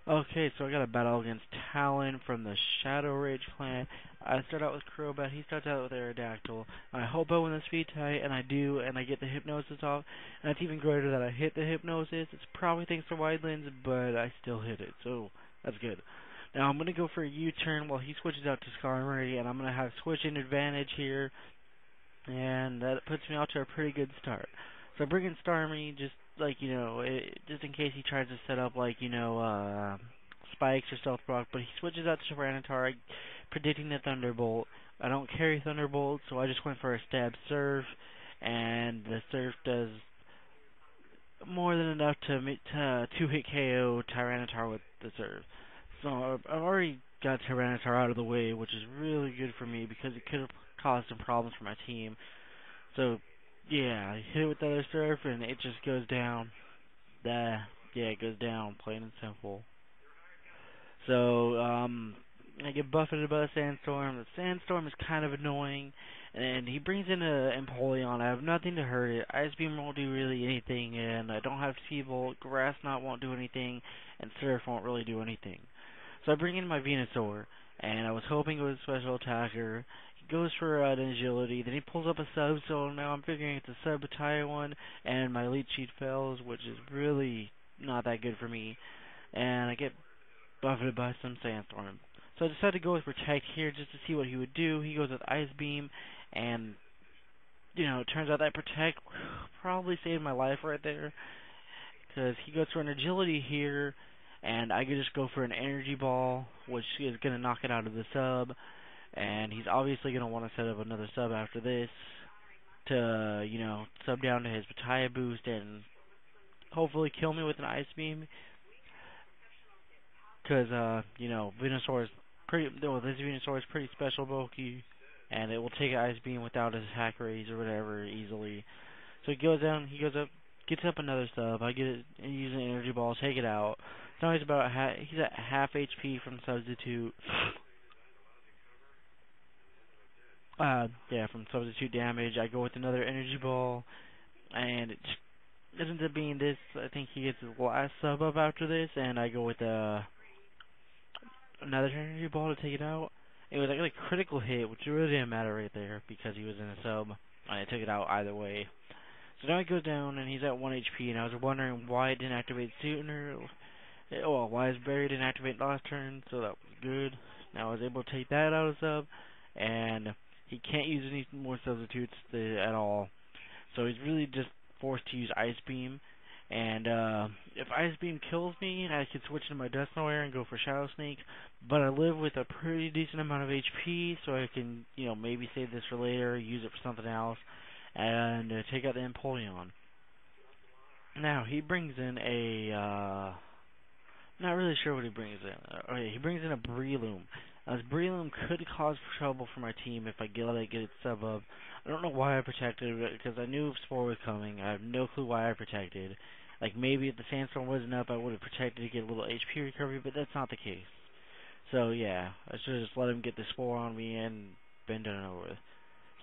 Okay, so I got a battle against Talon from the Shadow Rage clan. I start out with Crobat, he starts out with Aerodactyl. I hope I win the speed tie, and I do, and I get the Hypnosis off. And it's even greater that I hit the Hypnosis. It's probably thanks to Widelands, but I still hit it, so that's good. Now I'm going to go for a U-turn while he switches out to Skarmory, and I'm going to have switching advantage here, and that puts me out to a pretty good start. So I bring in Starmie just like, just in case he tries to set up like, spikes or stealth block, but he switches out to Tyranitar, predicting the Thunderbolt. I don't carry Thunderbolt, so I just went for a stab Surf, and the Surf does more than enough to two-hit KO Tyranitar with the Surf. So I've already got Tyranitar out of the way, which is really good for me because it could have caused some problems for my team. So yeah, I hit it with the other Surf and it just goes down. Yeah, it goes down, plain and simple. So, I get buffeted by the Sandstorm. The Sandstorm is kind of annoying, and he brings in a Empoleon. I have nothing to hurt it. Ice Beam won't do really anything, and I don't have T-Bolt. Grass Knot won't do anything, and Surf won't really do anything. So I bring in my Venusaur, and I was hoping it was a special attacker. He goes for an agility, then he pulls up a sub, so now I'm figuring it's a sub Taiwan, and my lead sheet fails, which is really not that good for me. And I get buffeted by some Sandstorm. So I decided to go with Protect here just to see what he would do. He goes with Ice Beam, and, it turns out that Protect probably saved my life right there, because he goes for an Agility here, and I could just go for an Energy Ball, which is going to knock it out of the sub, and he's obviously going to want to set up another sub after this to, sub down to his Pataya boost and hopefully kill me with an Ice Beam. Because, Venusaur is this Venusaur is pretty special bulky, and it will take an Ice Beam without his Hack Raise or whatever easily. So he goes down, he goes up, gets up another sub. I get it, and use an Energy Ball, take it out. So now he's at half HP from Substitute. From Substitute damage. I go with another Energy Ball, and it just ends up being this. I think he gets his last sub up after this, and I go with another Energy Ball to take it out. It was like a critical hit, which really didn't matter right there because he was in a sub, and I took it out either way. So now he goes down, and he's at 1 HP, and I was wondering why it didn't activate sooner. Well, why his berry didn't activate last turn, so that was good. Now I was able to take that out of sub, and he can't use any more substitutes at all. So he's really just forced to use Ice Beam. And if Ice Beam kills me, I can switch to my Dusknoir and go for Shadow Sneak. But I live with a pretty decent amount of HP, so I can, maybe save this for later, use it for something else, and take out the Empoleon. Now, he brings in a, not really sure what he brings in. Okay, he brings in a Breloom. Now, this Breloom could cause trouble for my team if I let it get its sub up. I don't know why I protected it, because I knew Spore was coming. I have no clue why I protected. Like, maybe if the Sandstorm wasn't up, I would have protected to get a little HP recovery, but that's not the case. So, yeah, I should have just let him get the Spore on me and been done over with.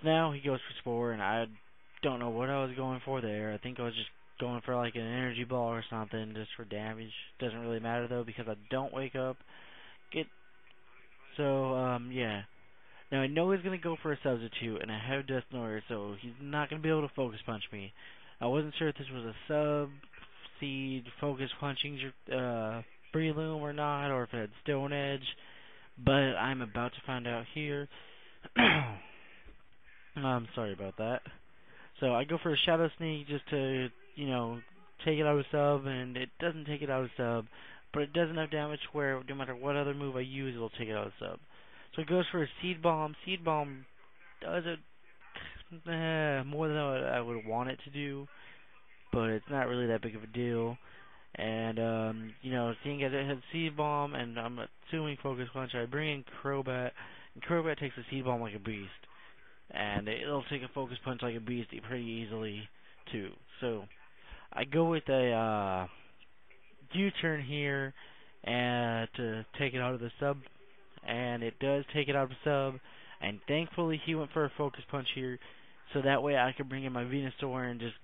So now he goes for Spore, and I don't know what I was going for there. I think I was just going for, like, an Energy Ball or something, just for damage. Doesn't really matter, though, because I don't wake up. Yeah. Now, I know he's going to go for a substitute, and I have Dusknoir, so he's not going to be able to focus punch me. I wasn't sure if this was a sub-seed focus punching Breloom or not, or if it had Stone Edge, but I'm about to find out here. I'm sorry about that. So I go for a Shadow Sneak just to, take it out of sub, and it doesn't take it out of sub, but it does enough damage where no matter what other move I use, it'll take it out of sub. So it goes for a Seed Bomb. Seed Bomb does it more than I would want it to do, but it's not really that big of a deal. And, seeing as it has Seed Bomb, and I'm assuming Focus Punch, I bring in Crobat, and Crobat takes a Seed Bomb like a beast. And it'll take a Focus Punch like a beast pretty easily, too. So, I go with a U-turn here and to take it out of the sub, and it does take it out of the sub, and thankfully he went for a Focus Punch here, so that way I could bring in my Venusaur and just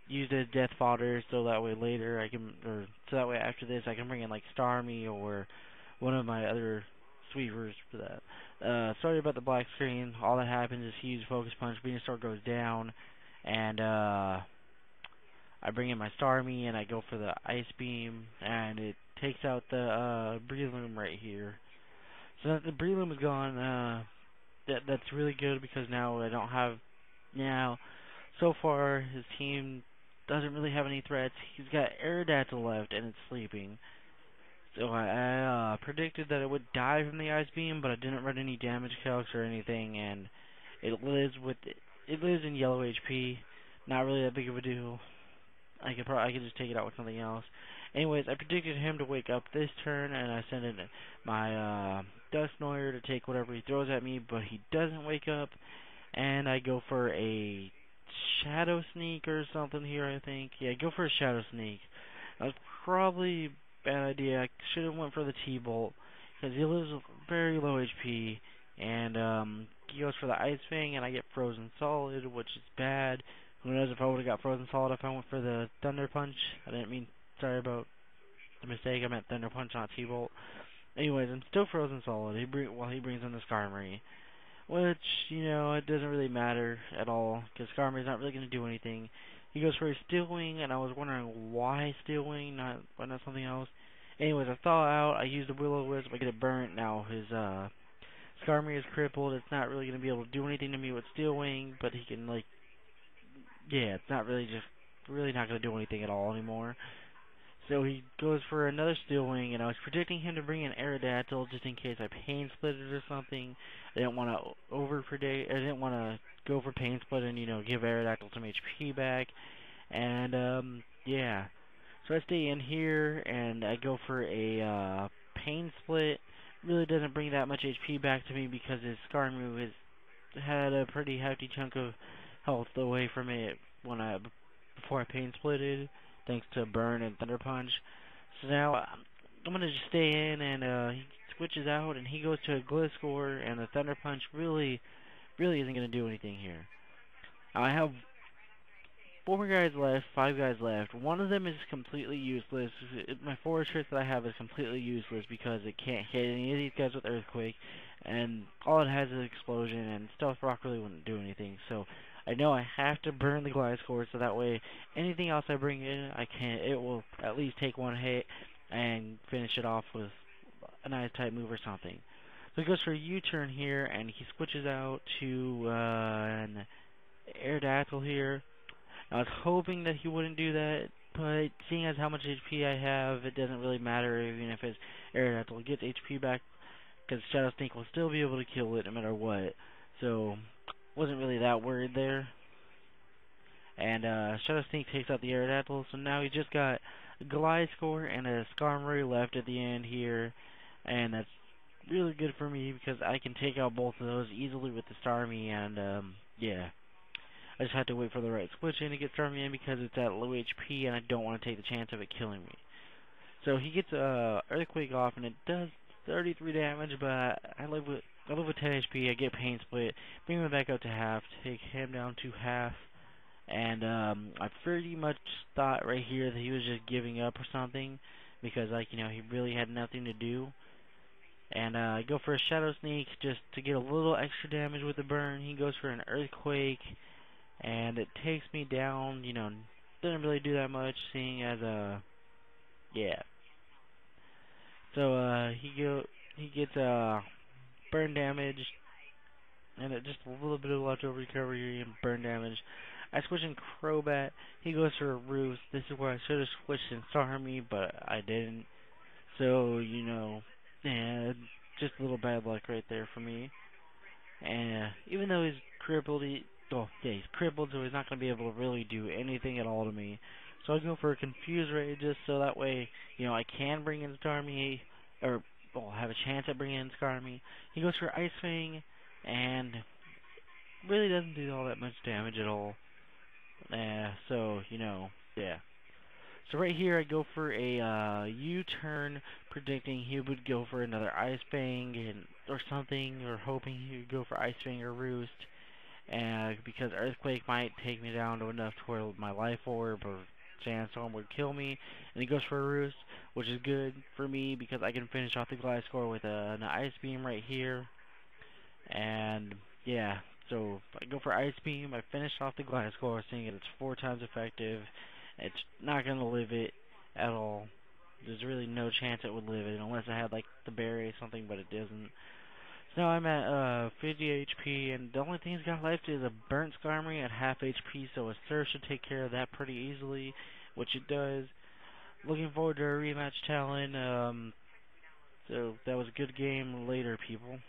use it as death fodder, so that way later I can, or so that way after this I can bring in like Starmie or one of my other sweepers for that. Sorry about the black screen. All that happens is he uses Focus Punch, Venusaur goes down, and I bring in my Starmie and I go for the Ice Beam, and it takes out the Breloom right here. So that the Breloom is gone, that's really good because now I don't have, so far his team doesn't really have any threats. He's got Aerodactyl left and it's sleeping. So I predicted that it would die from the Ice Beam, but I didn't run any damage calcs or anything, and it lives in yellow HP. Not really that big of a deal. I could just take it out with something else. Anyways, I predicted him to wake up this turn, and I sent in my Dusknoir to take whatever he throws at me, but he doesn't wake up, and I go for a Shadow Sneak or something here, I think. Yeah, go for a Shadow Sneak. That was probably a bad idea. I should have went for the T-Bolt, because he lives with very low HP, and he goes for the Ice Fang, and I get Frozen Solid, which is bad. Who knows if I would have got Frozen Solid if I went for the Thunder Punch. Sorry about the mistake, I meant Thunder Punch, not T-Bolt. Anyways, I'm still Frozen Solid while he brings in the Skarmory. Which, it doesn't really matter at all, because Skarmory's not really going to do anything. He goes for his Steel Wing, and I was wondering why Steel Wing, why not something else. Anyways, I thaw out, I use the Will-O-Wisp, I get it burnt. Now his Skarmory is crippled. It's not really going to be able to do anything to me with Steel Wing, but he can, it's not really not going to do anything at all anymore. So he goes for another Steel Wing, and I was predicting him to bring in Aerodactyl just in case I Pain Split it or something. I didn't want to I didn't want to go for Pain Split and, give Aerodactyl some HP back. And, yeah. So I stay in here, and I go for a Pain Split. Really doesn't bring that much HP back to me because his Skarmory had a pretty hefty chunk of health away from it before I Pain Splitted, thanks to Burn and Thunder Punch. So now I'm gonna just stay in, and he switches out, and he goes to a Gliscor, and the Thunder Punch really isn't gonna do anything here. I have 5 guys left. One of them is completely useless. My Fortress that I have is completely useless because it can't hit any of these guys with Earthquake, and all it has is Explosion, and Stealth Rock really wouldn't do anything. So I know I have to burn the Gliscor, so that way anything else I bring in, it will at least take one hit and finish it off with a nice type move or something. So he goes for a U-turn here, and he switches out to an Aerodactyl here. I was hoping that he wouldn't do that, but seeing as how much HP I have, it doesn't really matter even if his Aerodactyl gets HP back, because Shadow Sneak will still be able to kill it no matter what. So wasn't really that worried there. And Shadow Sneak takes out the Aerodactyl, so now he's just got a Gliscor and a Skarmory left at the end here, and that's really good for me because I can take out both of those easily with the Starmie, and yeah. I just have to wait for the right switch in to get Starmie in because it's at low HP and I don't want to take the chance of it killing me. So he gets Earthquake off and it does 33 damage, but I live with 10 HP. I get Pain Split, bring him back up to half, take him down to half, and I pretty much thought right here that he was just giving up or something because he really had nothing to do. And I go for a Shadow Sneak just to get a little extra damage with the burn. He goes for an Earthquake, and it takes me down, doesn't really do that much, seeing as, yeah. So, he gets, burn damage, and just a little bit of leftover recovery and burn damage. I switch in Crobat, he goes for a Roost. This is where I should have switched in Starmie, but I didn't. So, yeah, just a little bad luck right there for me. And even though he's crippled, he's crippled, so he's not going to be able to really do anything at all to me. So I go for a Confuse Ray just so that way, I can bring in Starmie, or have a chance at bringing in Skarmory. He goes for Ice Fang, and really doesn't do all that much damage at all. So, yeah. So right here I go for a U-turn, predicting he would go for another Ice Fang or something, or hoping he would go for Ice Fang or Roost. and because Earthquake might take me down to enough to where my Life Orb or Sandstorm would kill me, and he goes for a Roost, which is good for me because I can finish off the Gliscor with an Ice Beam right here, and yeah, so I go for Ice Beam, I finish off the Gliscor, seeing it's 4 times effective. It's not going to live it at all. There's really no chance it would live it unless I had like the berry or something, but it doesn't. So now I'm at 50 HP, and the only thing he's got left is a Burnt Skarmory at half HP, so a Surf should take care of that pretty easily, which it does. Looking forward to a rematch, Talon. So that was a good game. Later, people.